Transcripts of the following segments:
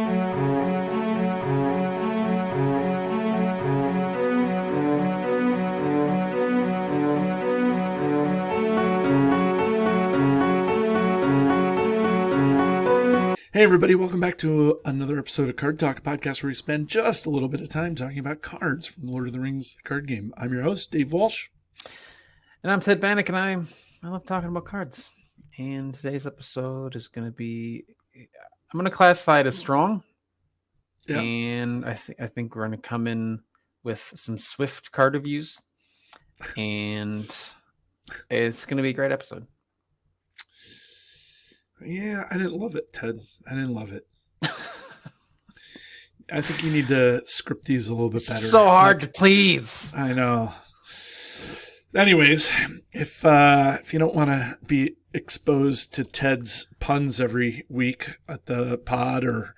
Hey everybody, welcome back to another episode of Card Talk, a podcast where we spend just a little bit of time talking about cards from Lord of the Rings, the card game. I'm your host, Dave Walsh. And I'm Ted Bannock, and I love talking about cards. And today's episode is going to be, I'm going to classify it as strong. Yeah. And I think we're going to come in with some swift card reviews. And it's going to be a great episode. Yeah, I didn't love it, Ted. I didn't love it. I think you need to script these a little bit better. So hard to please. I know. Anyways, if you don't want to be exposed to Ted's puns every week at the pod or,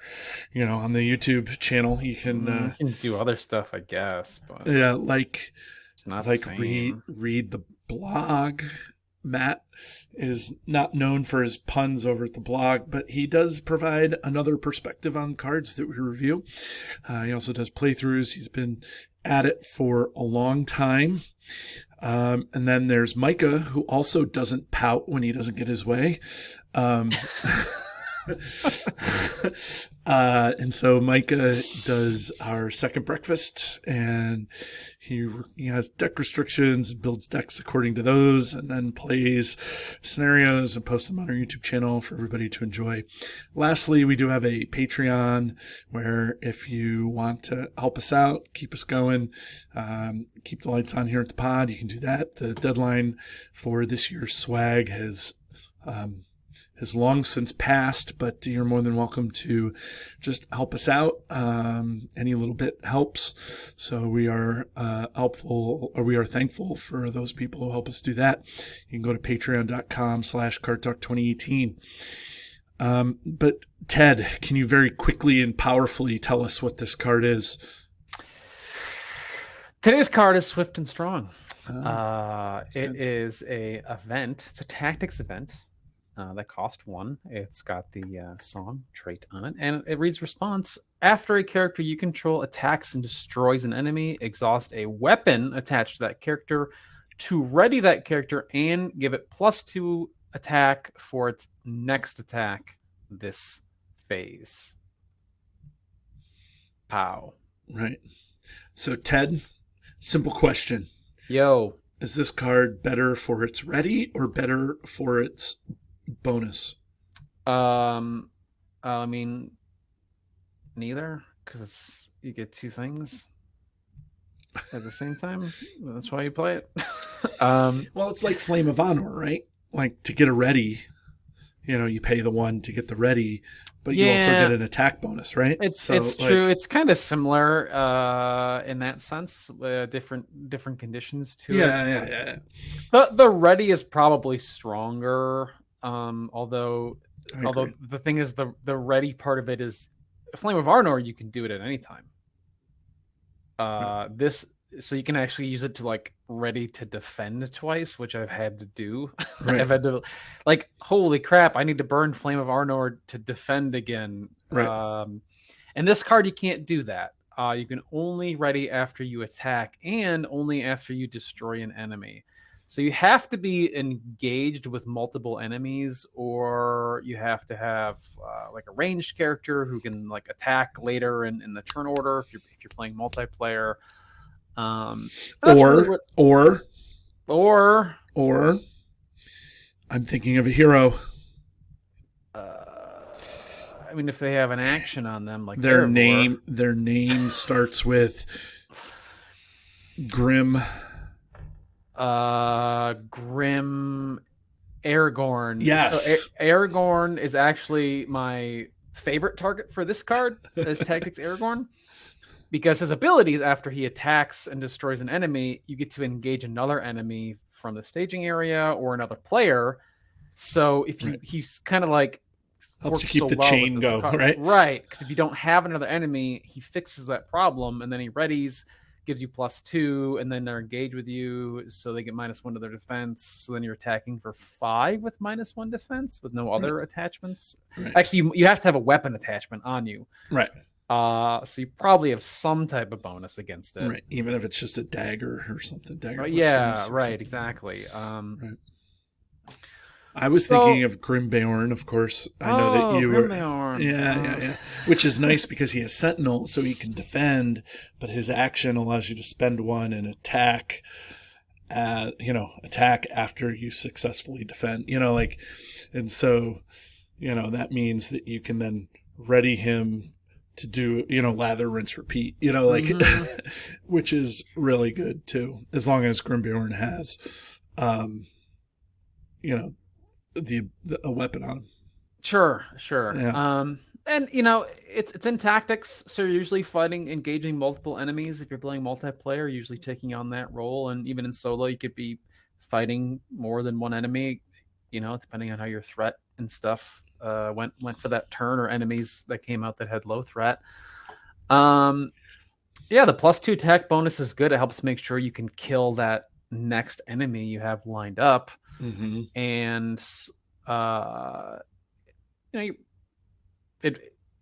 on the YouTube channel, you can do other stuff, I guess. But yeah, like it's not like the same. read the blog. Matt is not known for his puns over at the blog, but he does provide another perspective on cards that we review. He also does playthroughs. He's been at it for a long time. And then there's Micah, who also doesn't pout when he doesn't get his way. And so Micah does our second breakfast, and he has deck restrictions, builds decks according to those, and then plays scenarios and posts them on our YouTube channel for everybody to enjoy. Lastly, we do have a Patreon where if you want to help us out, keep us going, keep the lights on here at the pod, you can do that. The deadline for this year's swag has long since passed, but you're more than welcome to just help us out. Any little bit helps. So we are we are thankful for those people who help us do that. You can go to patreon.com/cardtalk2018. But Ted, can you very quickly and powerfully tell us what this card is? Today's card is Swift and Strong. It is a event. It's a tactics event. That cost 1. It's got the song trait on it, and it reads response: after a character you control attacks and destroys an enemy, exhaust a weapon attached to that character to ready that character and give it +2 attack for its next attack this phase. Pow. Right. So Ted, simple question. Yo. Is this card better for its ready or better for its bonus? I mean, neither, because you get 2 things at the same time. That's why you play it. Well, it's like Flame of Honor, right? Like to get a ready, you pay the 1 to get the ready, but you also get an attack bonus, right? It's true. It's kind of similar in that sense. Different conditions to it. Yeah. The ready is probably stronger. Although the thing is, the ready part of it is Flame of Arnor. You can do it at any time. So you can actually use it to like ready to defend twice, which I've had to do. Right. I've had to holy crap, I need to burn Flame of Arnor to defend again. Right. And this card, you can't do that. You can only ready after you attack and only after you destroy an enemy. So you have to be engaged with multiple enemies, or you have to have like a ranged character who can like attack later in the turn order if you're playing multiplayer. Or I'm thinking of a hero. I mean, if they have an action on them, like their name starts with Grim. Grim Aragorn. Yes. So Aragorn is actually my favorite target for this card as Tactics Aragorn, because his abilities, after he attacks and destroys an enemy, you get to engage another enemy from the staging area or another player. So if you, he's kind of like helps you keep the chain go, right? Right. Because if you don't have another enemy, he fixes that problem, and then he readies, gives you +2, and then they're engaged with you, so they get -1 to their defense. So then you're attacking for 5 with -1 defense with no other attachments. Right. Actually, you have to have a weapon attachment on you. Right. So you probably have some type of bonus against it. Right. Even if it's just a dagger or something. Dagger. Yeah, right, exactly. Right. I was thinking of Grimbeorn, of course. I know that you were. Grimbeorn. Yeah. Which is nice because he has Sentinel, so he can defend, but his action allows you to spend 1 and attack. Attack after you successfully defend. And so, that means that you can then ready him to do, lather, rinse, repeat. Which is really good too, as long as Grimbeorn has, a weapon on him. Sure. Yeah. And it's in tactics, so you're usually engaging multiple enemies. If you're playing multiplayer, you're usually taking on that role, and even in solo, you could be fighting more than one enemy. Depending on how your threat and stuff went for that turn, or enemies that came out that had low threat. The +2 attack bonus is good. It helps make sure you can kill that next enemy you have lined up. Mm-hmm. And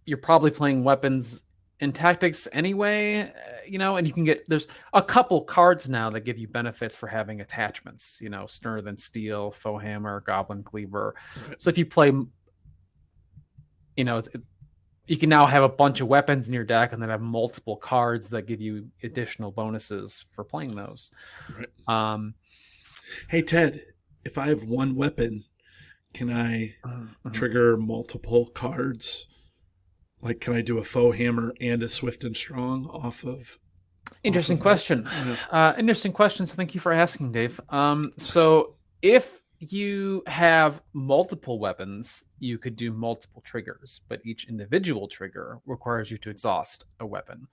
you're probably playing weapons in tactics anyway, and you can there's a couple cards now that give you benefits for having attachments, Sterner Than Steel, Foe Hammer, Goblin Cleaver. Right. So if you play, you can now have a bunch of weapons in your deck and then have multiple cards that give you additional bonuses for playing those. Right. Hey, Ted, if I have 1 weapon, can I trigger multiple cards? Like, can I do a Foe Hammer and a Swift and Strong off of? Interesting question. Interesting question. So thank you for asking, Dave. So if you have multiple weapons, you could do multiple triggers, but each individual trigger requires you to exhaust a weapon.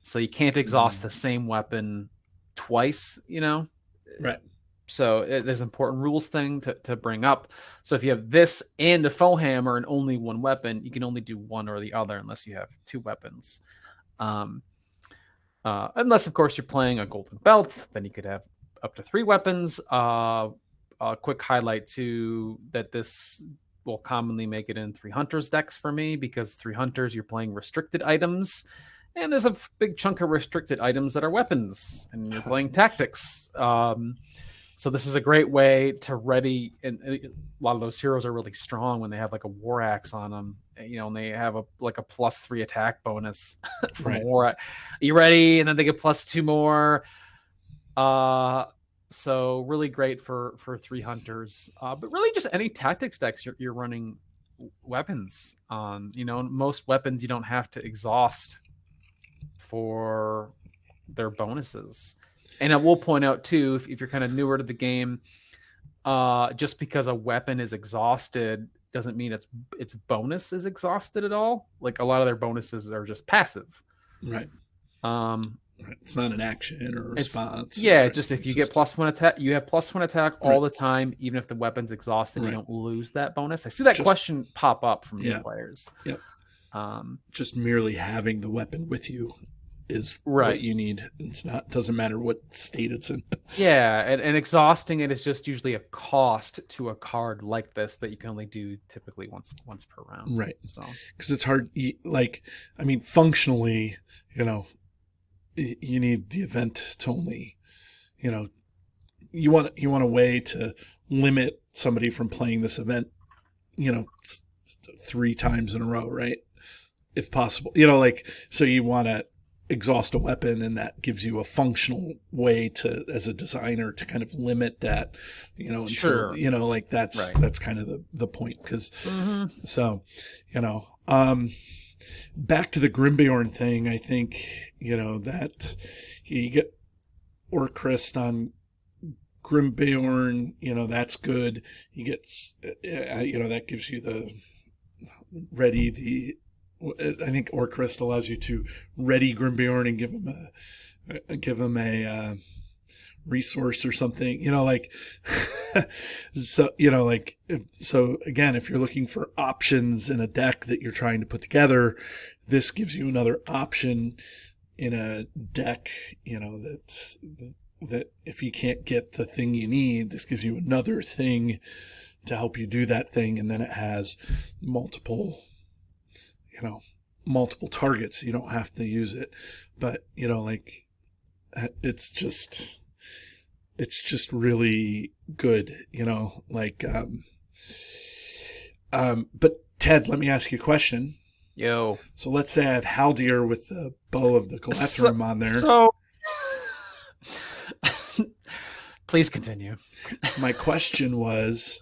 So you can't exhaust the same weapon twice, Right. So there's an important rules thing to bring up. So if you have this and a Foe Hammer and only 1 weapon, you can only do one or the other unless you have 2 weapons. Unless, of course, you're playing a Golden Belt, then you could have up to 3 weapons. A quick highlight, too, that this will commonly make it in 3 Hunters decks for me, because 3 Hunters, you're playing restricted items. And there's a big chunk of restricted items that are weapons, and you're playing tactics. So this is a great way to ready, and a lot of those heroes are really strong when they have like a war axe on them, and they have a +3 attack bonus from Right. war. Are you ready? And then they get +2 more. So really great for 3 Hunters, but really just any tactics decks you're running weapons on. Most weapons you don't have to exhaust for their bonuses. And I will point out too, if you're kind of newer to the game, just because a weapon is exhausted doesn't mean its bonus is exhausted at all. Like, a lot of their bonuses are just passive. Right. It's not an action or a response. Just if you get +1 attack, you have +1 attack all the time, even if the weapon's exhausted, you don't lose that bonus. I see that question pop up from new players. Yep. Just merely having the weapon with you is what you need. Doesn't matter what state it's in. And exhausting it is just usually a cost to a card like this that you can only do typically once per round. Right. So because it's hard. Functionally, you need the event to only, you want a way to limit somebody from playing this event, 3 times in a row, right? If possible, so you want to exhaust a weapon, and that gives you a functional way to, as a designer, to kind of limit that, until, that's kind of the point. Because back to the Grimbeorn thing, I think that you get Orcrist on Grimbeorn, that's good. You get that gives you the ready. I think Orcrist allows you to ready Grimbeorn and give him a resource or something, so again, if you're looking for options in a deck that you're trying to put together, this gives you another option in a deck, that if you can't get the thing you need, this gives you another thing to help you do that thing, and then it has multiple, you know, multiple targets. You don't have to use it, but like it's just really good, like but Ted, let me ask you a question. Yo. So let's say I have Haldir with the bow of the Galethrim on there. So please continue. My question was,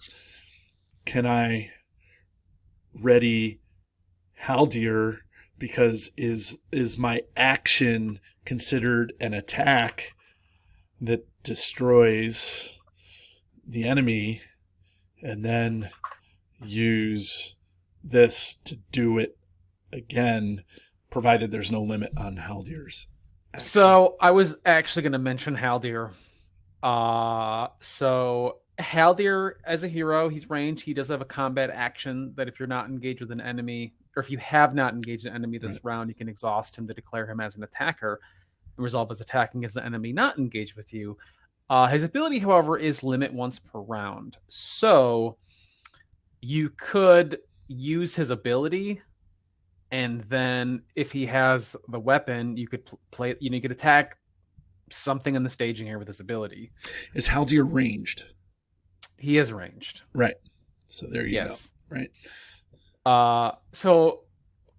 can I ready Haldir, because is my action considered an attack that destroys the enemy, and then use this to do it again, provided there's no limit on Haldir's action? So I was actually going to mention Haldir. So Haldir, as a hero, he's ranged. He does have a combat action that if you're not engaged with an enemy, or if you have not engaged an enemy this round, you can exhaust him to declare him as an attacker and resolve as attacking as the enemy not engaged with you. His ability, however, is limit once per round. So you could use his ability, and then if he has the weapon, you could play. You could attack something in the staging area with his ability. Is Haldir ranged? He is ranged. Right. So there you go. Right. So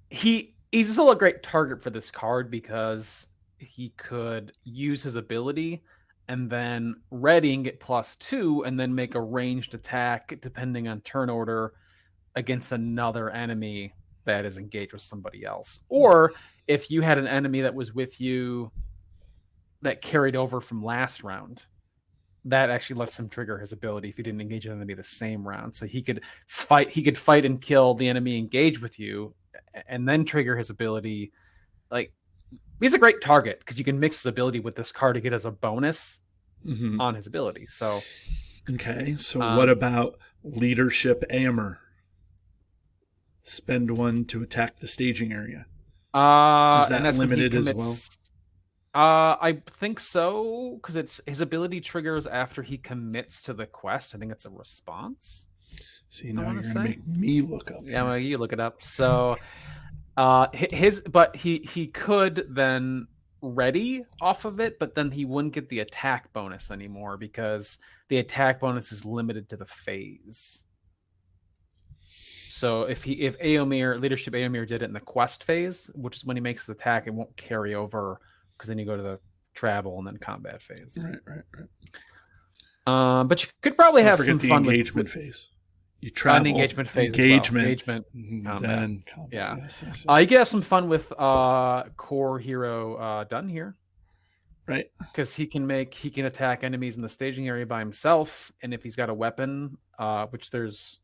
he's still a great target for this card because he could use his ability and then ready and get +2 and then make a ranged attack depending on turn order against another enemy that is engaged with somebody else. Or if you had an enemy that was with you that carried over from last round, that actually lets him trigger his ability if he didn't engage an enemy the same round. So he could fight and kill the enemy engaged with you and then trigger his ability. Like, he's a great target because you can mix his ability with this card to get as a bonus on his ability. So okay, so what about Leadership Amber? Spend 1 to attack the staging area. Is that limited as well? I think so, because it's his ability triggers after he commits to the quest. I think it's a response. See, now you're gonna make me look up. Yeah, well, you look it up. So he could then ready off of it, but then he wouldn't get the attack bonus anymore because the attack bonus is limited to the phase. So if Leadership Aomir did it in the quest phase, which is when he makes his attack, it won't carry over because then you go to the travel and then combat phase. Right. But you could probably have some fun with the engagement phase. You travel, engagement phase, engagement, combat. Then combat. Yeah. Yes. You can have some fun with core hero done here, right? Because he can attack enemies in the staging area by himself, and if he's got a weapon, which there's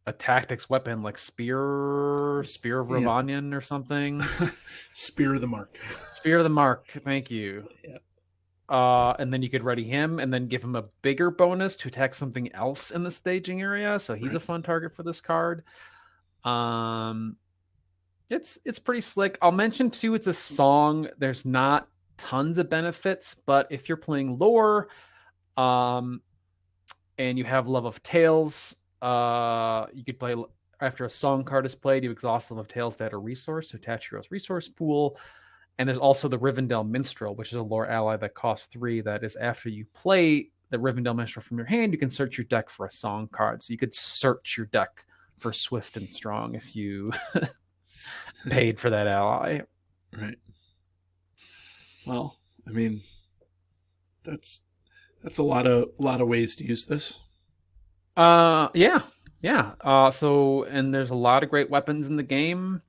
a tactics weapon like Spear of Ravanian or something. Spear of the Mark. Thank you. Yeah. And then you could ready him and then give him a bigger bonus to attack something else in the staging area. So he's a fun target for this card. It's pretty slick. I'll mention too, it's a song. There's not tons of benefits, but if you're playing lore, and you have Love of Tales, you could play after a song card is played, you exhaust Love of Tales to add a resource to attach your resource pool. And there's also the Rivendell Minstrel, which is a lore ally that costs 3. That is after you play the Rivendell Minstrel from your hand, you can search your deck for a song card. So you could search your deck for Swift and Strong if you paid for that ally. Right. Well, I mean, that's a lot of ways to use this. Yeah. So, and there's a lot of great weapons in the game.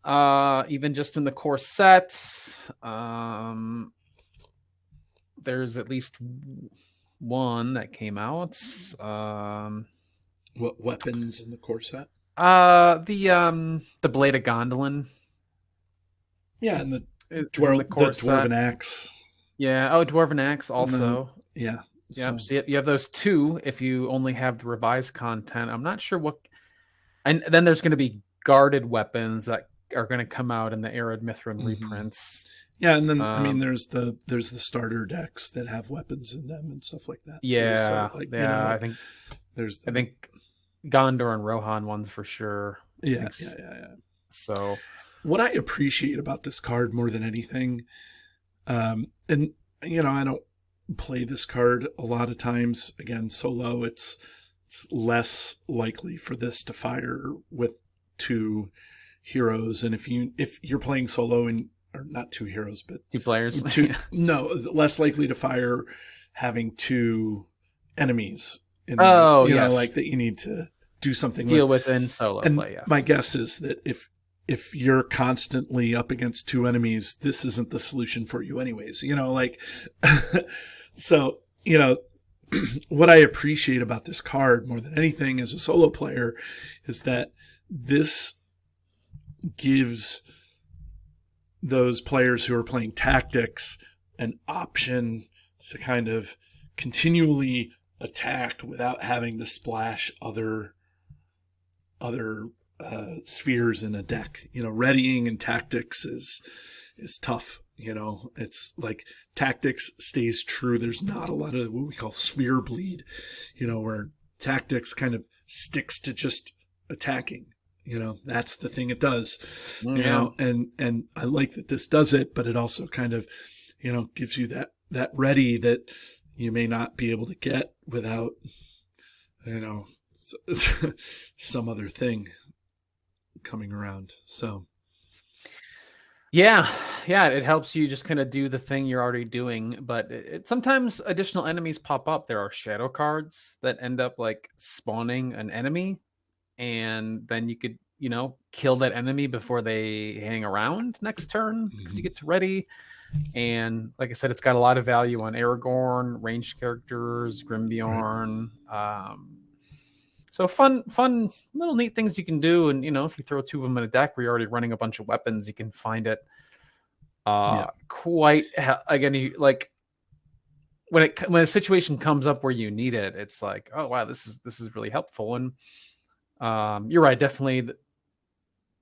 Even just in the core set, there's at least one that came out. What weapons in the core set? The Blade of Gondolin. Yeah, and the Dwarven Axe. Yeah. Oh, Dwarven Axe also. Yeah. Yep. So you have those 2 if you only have the revised content. I'm not sure what. And then there's going to be guarded weapons that are going to come out in the Arid Mithrin Mhm. reprints. Yeah, and then I mean, there's the starter decks that have weapons in them and stuff like that. Too. So like you know, I think there's I think Gondor and Rohan ones for sure. yeah. So what I appreciate about this card more than anything, and you know, I don't play this card a lot of times. Again, solo, it's less likely for this to fire with two heroes, and if you're playing solo and or not two heroes, but two players, no, less likely to fire having two enemies. In know, like that you need to do something deal with in solo and play. Yes, my guess is that if you're constantly up against two enemies, this isn't the solution for you anyways. You know, like so, you know, what I appreciate about this card more than anything as a solo player is that this gives those players who are playing tactics an option to kind of continually attack without having to splash other spheres in a deck. You know, readying and tactics is tough. You know, it's like tactics stays true. There's not a lot of what we call sphere bleed, you know, where tactics kind of sticks to just attacking. You know, that's the thing it does. Mm-hmm. You know, and I like that this does it, but it also kind of, you know, gives you that ready that you may not be able to get without, you know, some other thing coming around. So yeah, it helps you just kind of do the thing you're already doing, but sometimes additional enemies pop up. There are shadow cards that end up like spawning an enemy, and then you could, you know, kill that enemy before they hang around next turn because you get to ready. And like I said, it's got a lot of value on Aragorn, ranged characters, Grimbeorn. Right. So fun little neat things you can do. And, you know, if you throw two of them in a deck where you're already running a bunch of weapons, you can find it quite, again, you, like when a situation comes up where you need it, it's like, oh, wow, this is really helpful. And you're right, definitely.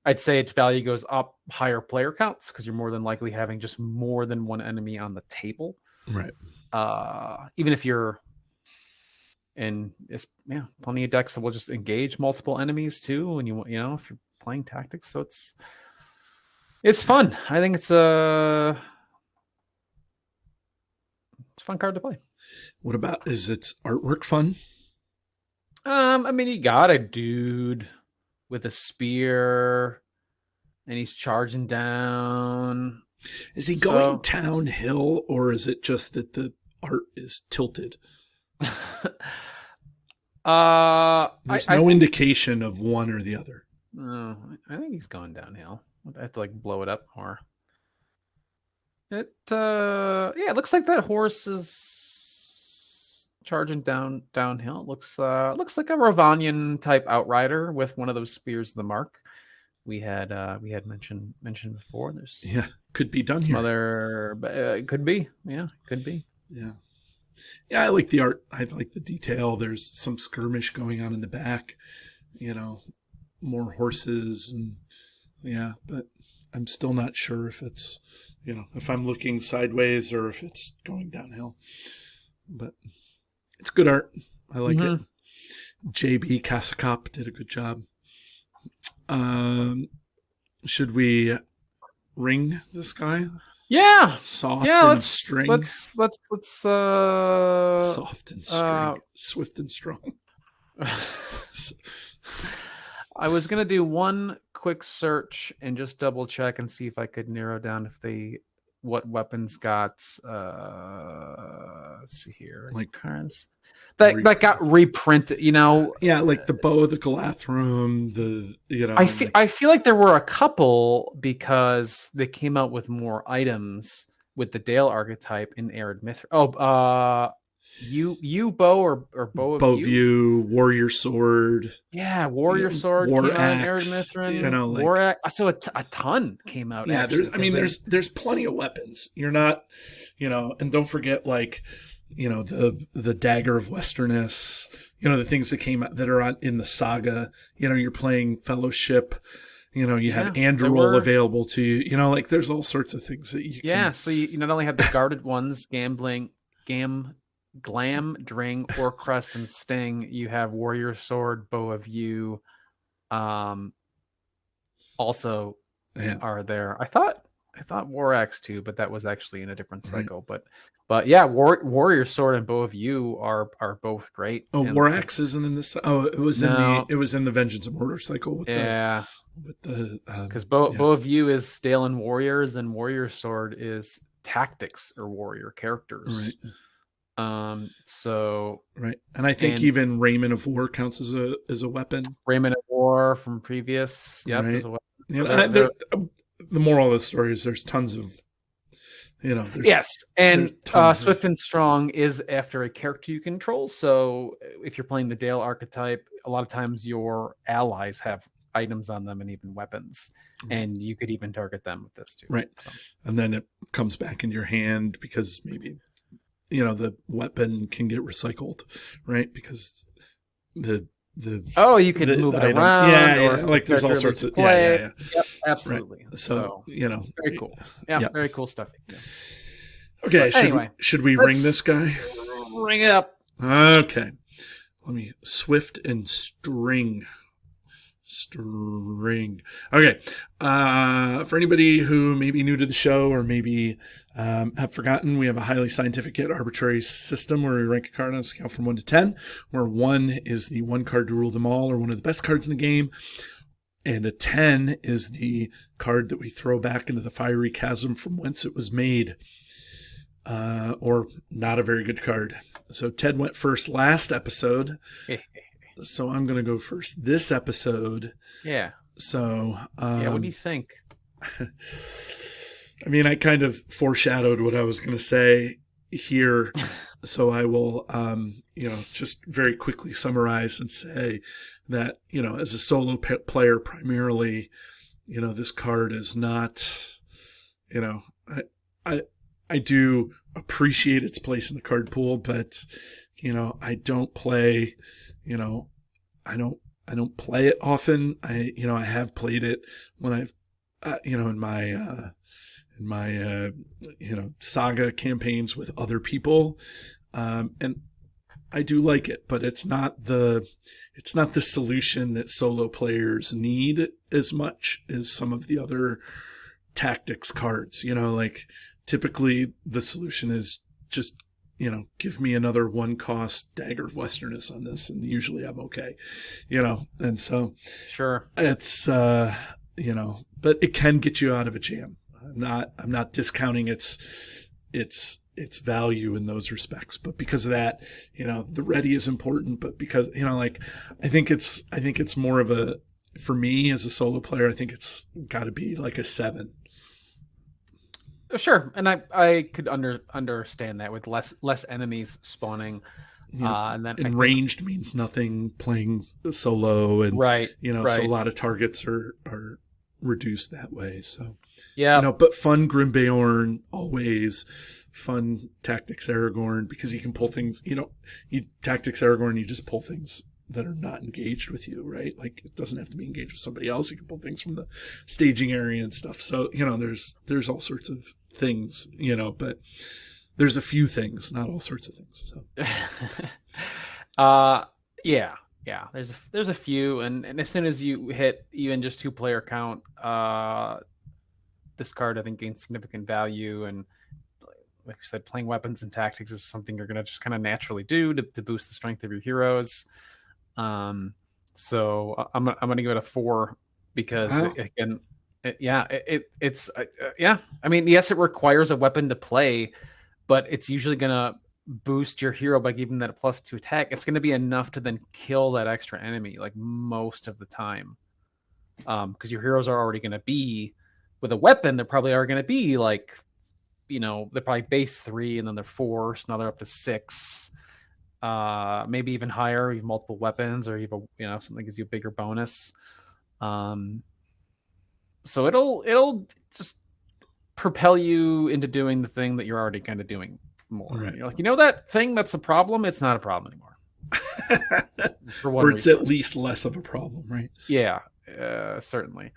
I'd say its value goes up higher player counts because you're more than likely having just more than one enemy on the table. Right. Even if you're in, plenty of decks that will just engage multiple enemies too. And you know, if you're playing tactics, so it's fun. I think it's a fun card to play. What about, is its artwork fun? I mean, you got a dude with a spear and he's charging down. Is he going downhill, or is it just that the art is tilted? There's no indication of one or the other. No, I think he's going downhill. I have to like blow it up more. It looks like that horse is charging downhill. It looks like a Ravanian type outrider with one of those spears of the mark we had mentioned before. There's could be done here. Could be. Yeah, could be. Yeah. Yeah, I like the art. I like the detail. There's some skirmish going on in the back, you know, more horses and but I'm still not sure if it's, you know, if I'm looking sideways or if it's going downhill. But it's good art. I like it. JB Kasakop did a good job. Should we ring this guy? Yeah. Soft and string. Let's soft and string. Swift and strong. I was gonna do one quick search and just double check and see if I could narrow down what weapons got let's see here. Like cards that got reprinted, you know. Yeah, like the Bow of the Galathrum, I feel like there were a couple because they came out with more items with the Dale archetype in Arid Mithrin. You bow or bow of you, warrior sword. Yeah, warrior sword war came axe, out in Arid Mithrin. You know, like, war axe. So a ton came out. Yeah, there's plenty of weapons. You're not, you know, and don't forget, like, you know, the Dagger of Westerness, you know, the things that came out that are in the saga. You know, you're playing Fellowship, You have Yeah, there Anduril were. available to you. Like there's all sorts of things that you Yeah, can. so you not only have the guarded ones, gambling, glam, dring, orc crest, and sting. You have warrior sword, bow of view. Um, also Yeah. are there. I thought war axe too, but that was actually in a different Right. cycle. But yeah, warrior sword and bow of view are both great. Oh, And War because Axe isn't in this. Oh, no, it was in the Vengeance of Mordor cycle yeah, with the because bow yeah. bow of view is stale in warriors, and warrior sword is tactics or warrior Right. characters. So Right. And I think and even Raiment of War counts as a weapon. Raiment of War from previous. Yep, is Right. a weapon. You So know, they're the moral of the story is there's tons of yes, and there's tons of Swift and Strong is after a character you control. So if you're playing the Dale archetype, a lot of times your allies have items on them and even weapons, and you could even target them with this too. right. So And then it comes back in your hand because maybe the weapon can get recycled, right? Because the the oh, you could move the it item, around, or if the like there's all character sorts loses of play. yeah. Yep, Right. absolutely. So So very cool. Yeah, yeah. very cool stuff. Yeah. Okay, But anyway, should we ring this let's guy? ring it up. Okay. Let me Swift and String. String. Okay. For anybody who may be new to the show or maybe have forgotten, we have a highly scientific yet arbitrary system where we rank a card on a scale from 1 to 10, where 1 is the one card to rule them all or one of the best cards in the game, and a 10 is the card that we throw back into the fiery chasm from whence it was made, or not a very good card. So Ted went first last episode. So I'm going to go first this episode. Yeah. So, Yeah, what do you think? I mean, I kind of foreshadowed what I was going to say here. So I will, just very quickly summarize and say that, as a solo player primarily, this card is not, I do appreciate its place in the card pool, but, I don't play, I don't play it often. I have played it when I've, in my saga campaigns with other people, and I do like it, but it's not the solution that solo players need as much as some of the other tactics cards. Like typically the solution is just give me another 1 cost Dagger of Westerness on this, and usually I'm okay. And so Sure. it's but it can get you out of a jam. I'm not discounting its value in those respects, but because of that, the ready is important, but because I think it's more of a, for me as a solo player, I think it's got to be like a 7. Sure, and I could understand that with less enemies spawning, and then I think Ranged means nothing playing solo, and right, so a right, lot of targets are reduced that way. So yeah, but fun Grimbeorn always, fun Tactics Aragorn, because you can pull things. You Tactics Aragorn, you just pull things that are not engaged with you, right? Like it doesn't have to be engaged with somebody else. You can pull things from the staging area and stuff. So there's all sorts of things, but there's a few things, not all sorts of things. So yeah, yeah. There's a few, and as soon as you hit even just 2-player count, this card I think gains significant value, and like you said, playing weapons and tactics is something you're gonna just kind of naturally do to boost the strength of your heroes. So I'm gonna give it a 4 because wow. again, it's yeah. I mean, yes, it requires a weapon to play, but it's usually gonna boost your hero by giving that a +2 attack. It's gonna be enough to then kill that extra enemy like most of the time, because your heroes are already gonna be with a weapon. They're probably are gonna be like, they're probably base 3 and then they're 4, so now they're up to 6. Maybe even higher. You have multiple weapons, or you have something that gives you a bigger bonus. So it'll just propel you into doing the thing that you're already kind of doing more. Right. You're like, that thing that's a problem. It's not a problem anymore. For one or it's resource. at least less of a problem, right? Yeah, certainly.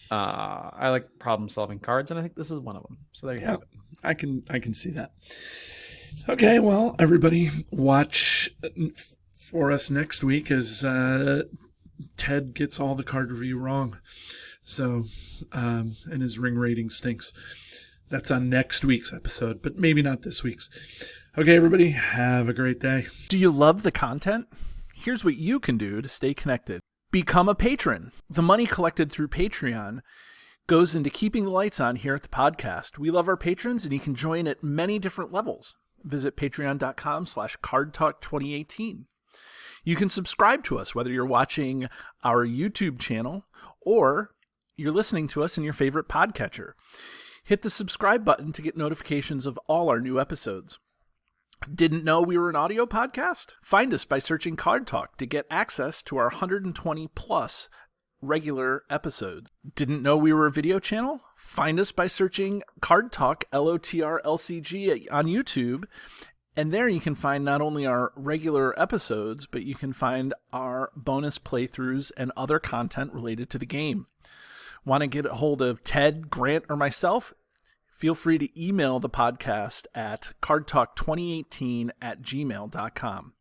I like problem-solving cards, and I think this is one of them. So there you have it. I can see that. Okay, well, everybody, watch for us next week as Ted gets all the card review wrong. So, and his ring rating stinks. That's on next week's episode, but maybe not this week's. Okay, everybody, have a great day. Do you love the content? Here's what you can do to stay connected. Become a patron. The money collected through Patreon goes into keeping the lights on here at the podcast. We love our patrons, and you can join at many different levels. Visit patreon.com/cardtalk2018. You can subscribe to us, whether you're watching our YouTube channel or you're listening to us in your favorite podcatcher. Hit the subscribe button to get notifications of all our new episodes. Didn't know we were an audio podcast? Find us by searching Card Talk to get access to our 120 plus regular episodes. Didn't know we were a video channel? Find us by searching Card Talk LOTR LCG on YouTube. And there you can find not only our regular episodes, but you can find our bonus playthroughs and other content related to the game. Want to get a hold of Ted, Grant, or myself? Feel free to email the podcast at cardtalk2018@gmail.com.